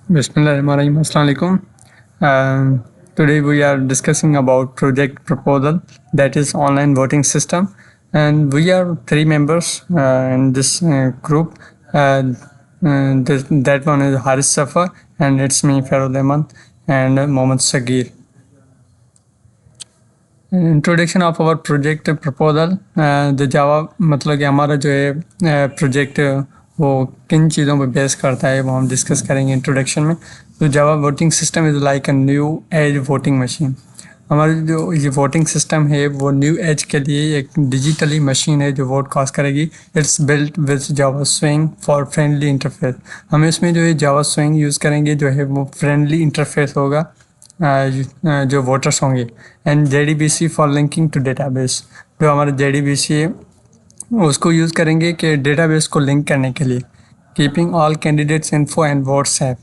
Bismillahirrahmanirrahim. Assalamualaikum. Today we are discussing about project proposal, that is online voting system, and we are three members in this group. That one is Haris Safar, and it's me, Farul Ahmad, and Mohammad Sagir. Introduction of our project proposal. The Java मतलब कि हमारा जो है project वो किन चीज़ों पर base करता है वो हम डिस्कस करेंगे इंट्रोडक्शन में। तो Java voting system is like a new age voting machine. हमारा जो ये वोटिंग सिस्टम है वो न्यू एज के लिए एक डिजिटली मशीन है जो वोट कास्ट करेगी। It's built with Java swing for friendly interface. हम इसमें जो है जावा स्विंग यूज़ करेंगे, जो है वो फ्रेंडली इंटरफेस होगा जो वोटर्स होंगे। And JDBC for linking to database, जो हमारा JDBC है उसको यूज़ करेंगे कि डेटाबेस को लिंक करने के लिए। Keeping all candidates info and votes have,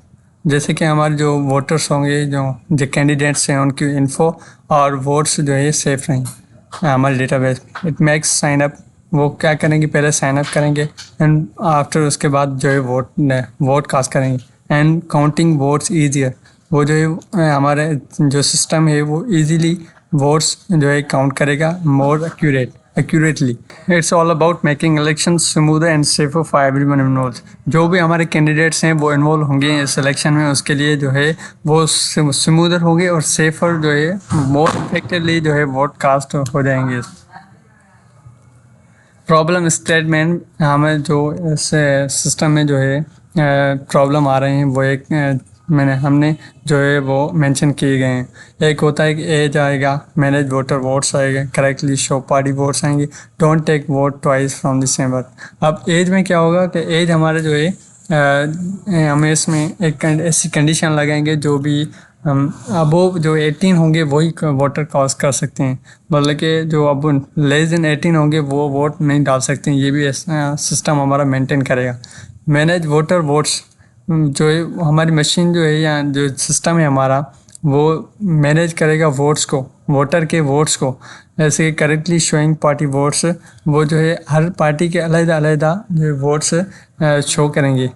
जैसे कि हमारे जो वोटर्स होंगे, जो कैंडिडेट्स हैं, उनकी इन्फो और वोट्स जो है सेफ रहें हमारे database. It makes sign up, वो क्या करेंगे, पहले साइन अप करेंगे एंड आफ्टर उसके बाद जो है वोट कास्ट करेंगे। एंड काउंटिंग वोट्स ईजियर, वो जो है हमारे जो सिस्टम है वो इजीली वोट्स जो है काउंट करेगा मोर accurately. It's all about making election smooth and safer for everyone involve. जो भी हमारे कैंडिडेट्स हैं वो इन्वॉल्व होंगे इस इलेक्शन में, उसके लिए जो है वो स्मूदर होंगे और सेफर जो है मोर इफेक्टिवली जो है वोट कास्ट हो जाएंगे। प्रॉब्लम स्टेटमेंट, हमें जो इस सिस्टम में जो है प्रॉब्लम आ रहे हैं वो एक हमने जो है वो मेंशन किए गए हैं। एक होता है कि एज आएगा, मैनेज वोटर वोट्स आएगा, करेक्टली शो पार्टी वोट्स आएंगे, don't take vote twice from the same birth. अब एज में क्या होगा कि एज हमारे जो है हमें इसमें एक ऐसी कंडीशन लगाएंगे जो भी अब वो जो 18 होंगे वही वोटर कास्ट कर सकते हैं, मतलब कि जो अब लेस देन 18 होंगे वो वोट नहीं डाल सकते हैं। ये भी सिस्टम हमारा मेंटेन करेगा। मैनेज वोटर वोट्स, जो है हमारी मशीन जो है या जो सिस्टम है हमारा वो मैनेज करेगा वोट्स को, वोटर के वोट्स को, जैसे करेक्टली शोइंग पार्टी वोट्स, वो जो है हर पार्टी के अलग-अलग जो वोट्स शो करेंगे।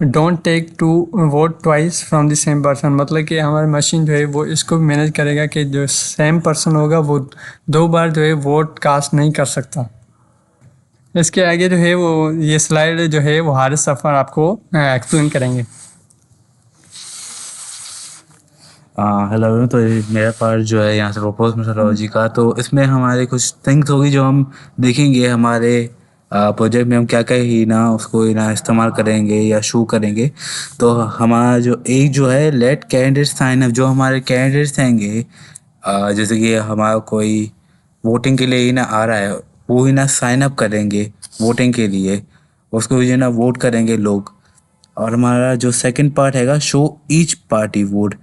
Don't take to vote twice from the same person, मतलब कि हमारी मशीन जो है वो इसको भी मैनेज करेगा कि जो सेम पर्सन होगा वो दो बार जो है वोट कास्ट नहीं कर सकता। इसके आगे जो है वो ये स्लाइड जो है वो हारिस सफ़र आपको एक्सप्लेन करेंगे। हेलो। तो मेरा पार्ट जो है यहाँ से प्रपोज मेथोडोलॉजी का, तो इसमें हमारे कुछ थिंग्स होगी जो हम देखेंगे हमारे प्रोजेक्ट में हम क्या क्या ही ना उसको ही ना इस्तेमाल करेंगे या शो करेंगे। तो हमारा जो एक जो है लेट कैंडिडेट साइन अप, जो हमारे कैंडिडेट्स रहेंगे जैसे कि हमारा कोई वोटिंग के लिए ही ना आ रहा है, वो ही ना साइन अप करेंगे वोटिंग के लिए, उसको ही ना वोट करेंगे लोग। और हमारा जो सेकंड पार्ट हैगा शो ईच पार्टी वोट,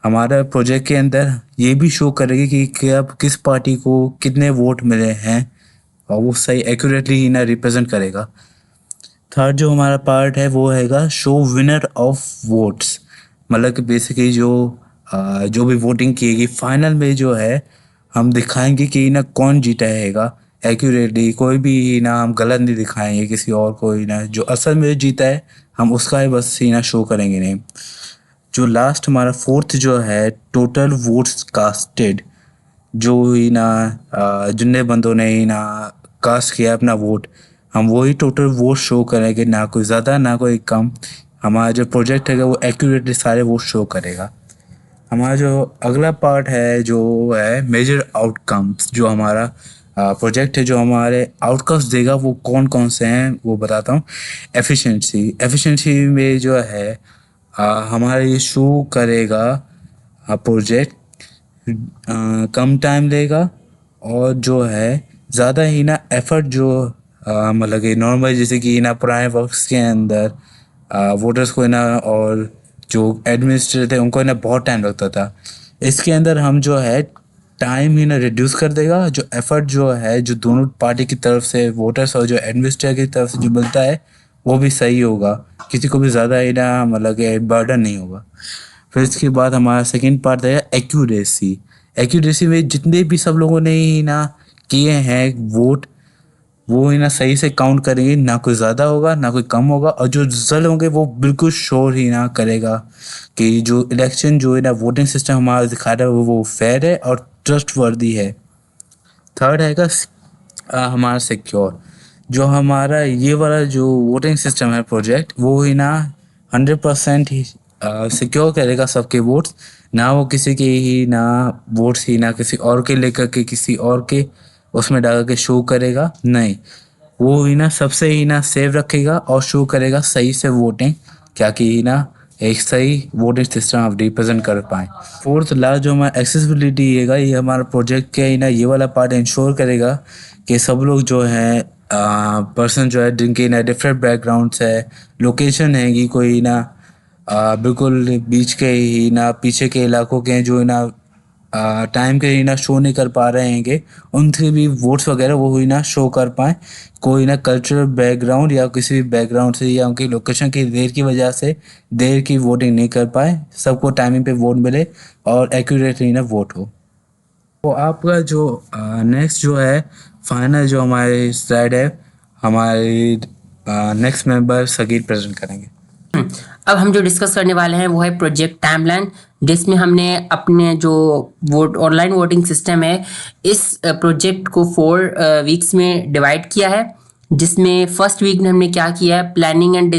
हमारा प्रोजेक्ट के अंदर ये भी शो करेगी कि अब किस पार्टी को कितने वोट मिले हैं और वो सही एक्यूरेटली ही ना रिप्रेजेंट करेगा। थर्ड जो हमारा पार्ट है वो हैगा शो विनर ऑफ वोट्स, मतलब कि बेसिकली जो भी वोटिंग किएगी फाइनल में जो है हम दिखाएंगे कि ना कौन जीता हैगा एक्यूरेटली, कोई भी ना हम गलत नहीं दिखाएंगे किसी और को ही ना, जो असल में जीता है हम उसका ही बस ही ना शो करेंगे नहीं। जो लास्ट हमारा फोर्थ जो है टोटल वोट्स कास्टेड, जो ही ना जितने बंदों ने ही ना कास्ट किया अपना वोट, हम वही टोटल वोट शो करेंगे, ना कोई ज़्यादा ना कोई कम। हमारा जो प्रोजेक्ट है वो एक्यूरेटली सारे वोट शो करेगा। हमारा जो अगला पार्ट है जो है मेजर आउटकम्स, जो हमारा प्रोजेक्ट है जो हमारे आउटकम्स देगा वो कौन कौन से हैं वो बताता हूँ। एफिशिएंसी में जो है हमारा ये शो करेगा प्रोजेक्ट कम टाइम लेगा और जो है ज़्यादा ही ना एफर्ट जो मतलब कि नॉर्मल जैसे कि ना पुराने वक्त के अंदर वोटर्स को ना और जो एडमिनिस्ट्रेटर थे उनको ना बहुत टाइम लगता था, इसके अंदर हम जो है टाइम ही ना रिड्यूस कर देगा। जो एफर्ट जो है जो दोनों पार्टी की तरफ से वोटर्स और जो एडमिनिस्ट्रेटर की तरफ से जो मिलता है वो भी सही होगा, किसी को भी ज़्यादा ही ना मतलब कि बर्डन नहीं होगा। फिर इसके बाद हमारा सेकंड पार्ट है एक्यूरेसी। एक्यूरेसी में जितने भी सब लोगों ने ही ना किए हैं वोट, वो ही ना सही से काउंट करेंगे, ना कोई ज़्यादा होगा ना कोई कम होगा, और जो रिजल्ट होंगे वो बिल्कुल श्योर ही ना करेगा कि जो इलेक्शन जो है ना वोटिंग सिस्टम हमारा दिखा रहा है वो फेयर है और ट्रस्टवर्दी है। थर्ड हैगा हमारा सिक्योर। जो हमारा ये वाला जो वोटिंग सिस्टम है प्रोजेक्ट, वो ही ना 100% ही सिक्योर करेगा सबके वोट्स, ना वो किसी के ही ना वोट्स ही ना किसी और के लेकर के किसी और के उसमें डाल के शो करेगा, नहीं, वो ही ना सबसे ही ना सेव रखेगा और शो करेगा सही से वोटिंग, क्या कि ही ना एक सही वोटिंग सिस्टम आप रिप्रेजेंट कर पाएँ। फोर्थ लास्ट जो हमारा एक्सेसिबिलिटी है, ये हमारा प्रोजेक्ट के ही ना ये वाला पार्ट इंश्योर करेगा कि सब लोग जो है पर्सन जो है जिनके ना डिफरेंट बैकग्राउंड्स है, लोकेशन है कि कोई ना बिल्कुल बीच के ही ना पीछे के इलाकों के हैं जो ना टाइम के ही ना शो नहीं कर पा रहे हैंगे, उनके भी वोट्स वगैरह वो ही ना शो कर पाएँ। कोई ना कल्चरल बैकग्राउंड या किसी भी बैकग्राउंड से या उनकी लोकेशन की देर की वजह से देर की वोटिंग नहीं कर पाए, सबको टाइमिंग पे वोट मिले और एक्यूरेटली ना वोट हो। तो आपका जो नेक्स्ट जो है फाइनल जो हमारी स्लाइड है, हमारे नेक्स्ट मेंबर सगीर प्रेजेंट करेंगे। अब हम जो डिस्कस करने वाले हैं वो है प्रोजेक्ट टाइमलाइन, जिसमें हमने अपने जो वोट ऑनलाइन वोटिंग सिस्टम है इस प्रोजेक्ट को 4 वीक्स में डिवाइड किया है। जिसमें फर्स्ट वीक में हमने क्या किया है, प्लानिंग एंड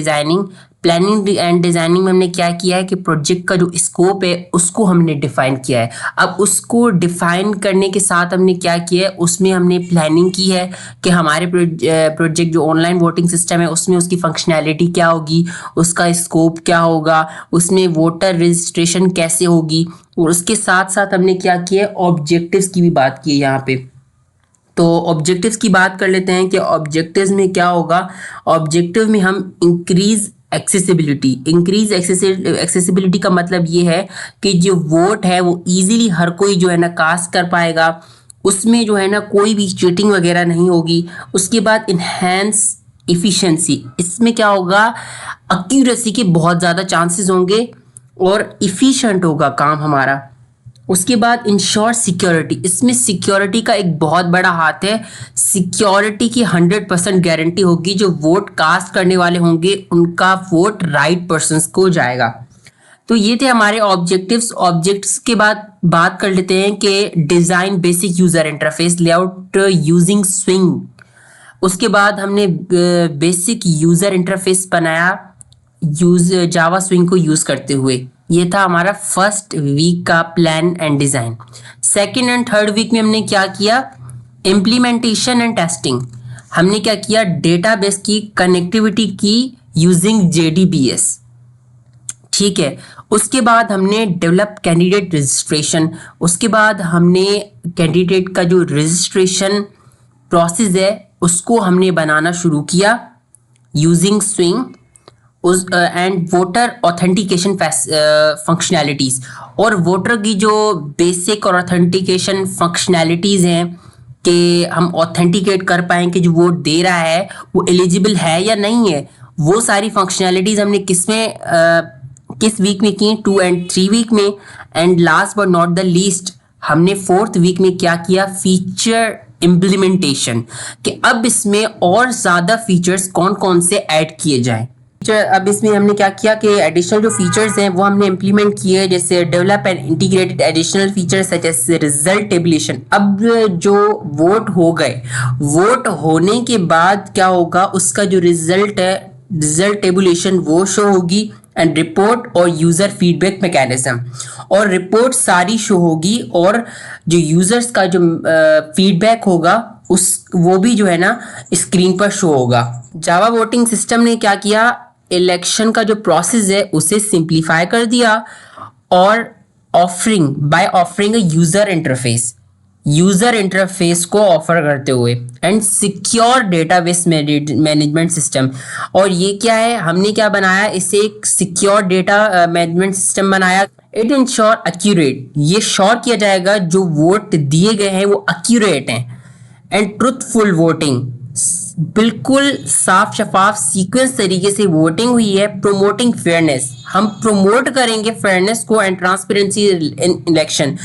डिज़ाइनिंग में हमने क्या किया है कि प्रोजेक्ट का जो स्कोप है उसको हमने डिफाइन किया है। अब उसको डिफाइन करने के साथ हमने क्या किया है, उसमें हमने प्लानिंग की है कि हमारे प्रोजेक्ट जो ऑनलाइन वोटिंग सिस्टम है उसमें उसकी फंक्शनैलिटी क्या होगी, उसका स्कोप क्या होगा, उसमें वोटर रजिस्ट्रेशन कैसे होगी, और उसके साथ साथ हमने क्या किया है, ऑब्जेक्टिव्स की भी बात की है यहाँ पे। तो ऑब्जेक्टिव्स की बात कर लेते हैं कि ऑब्जेक्टिव्स में क्या होगा। ऑब्जेक्टिव में हम इंक्रीज एक्सेसिबिलिटी का मतलब ये है कि जो वोट है वो इजीली हर कोई जो है ना कास्ट कर पाएगा, उसमें जो है ना कोई भी चीटिंग वगैरह नहीं होगी। उसके बाद इन्हेंस इफिशिएंसी, इसमें क्या होगा, एक्यूरेसी के बहुत ज़्यादा चांसेस होंगे और इफिशिएंट होगा काम हमारा। उसके बाद इंश्योर सिक्योरिटी, इसमें सिक्योरिटी का एक बहुत बड़ा हाथ है। सिक्योरिटी की 100% गारंटी होगी, जो वोट कास्ट करने वाले होंगे उनका वोट राइट पर्सन्स को जाएगा। तो ये थे हमारे ऑब्जेक्ट्स के बाद बात कर लेते हैं कि design basic user interface layout using swing. उसके बाद हमने बेसिक यूज़र इंटरफेस बनाया जावा स्विंग को यूज़ करते हुए। ये था हमारा फर्स्ट वीक का plan and design. Second and third week में हमने क्या किया, इम्प्लीमेंटेशन एंड टेस्टिंग। हमने क्या किया, डेटाबेस की कनेक्टिविटी की यूजिंग JDBS, ठीक है। उसके बाद हमने डेवलप कैंडिडेट रजिस्ट्रेशन। उसके बाद हमने कैंडिडेट का जो रजिस्ट्रेशन प्रोसेस है उसको हमने बनाना शुरू किया using swing and voter authentication functionalities. और वोटर की जो बेसिक और ऑथेंटिकेशन फंक्शनैलिटीज़ हैं कि हम ऑथेंटिकेट कर पाएँ कि जो वोट दे रहा है वो एलिजिबल है या नहीं है, वो सारी फंक्शनैलिटीज़ हमने किस वीक में की, 2 और 3 वीक में। And last but not the least हमने 4th वीक में क्या किया, फीचर इम्प्लीमेंटेशन, कि अब इसमें और ज़्यादा फीचर्स कौन कौन से ऐड किए जाएं। अब इसमें हमने क्या किया कि एडिशनल जो फीचर्स हैं वो हमने इम्प्लीमेंट किए, जैसे develop and integrated additional features such as result tabulation. अब जो वोट हो गए, वोट होने के बाद क्या होगा, उसका जो रिजल्ट है, रिजल्ट टेबुलेशन वो शो होगी, एंड रिपोर्ट और यूज़र फीडबैक मैकेनिज्म, और रिपोर्ट सारी शो होगी, और जो यूज़र्स का जो फीडबैक होगा वो भी जो है ना स्क्रीन पर शो होगा। जावा वोटिंग सिस्टम ने क्या किया, इलेक्शन का जो प्रोसेस है उसे सिंप्लीफाई कर दिया, और ऑफरिंग यूजर इंटरफेस को ऑफर करते हुए, and secure database management system. और ये क्या है, हमने क्या बनाया, इसे एक सिक्योर डेटा मैनेजमेंट सिस्टम बनाया। इट इंश्योर एक्यूरेट, ये श्योर किया जाएगा जो वोट दिए गए हैं वो एक्यूरेट हैं, एंड ट्रुथफुल वोटिंग, बिल्कुल साफ शफाफ सीक्वेंस तरीके से वोटिंग हुई है। प्रोमोटिंग फेयरनेस, हम प्रोमोट करेंगे फेयरनेस को एंड ट्रांसपेरेंसी इन इलेक्शन।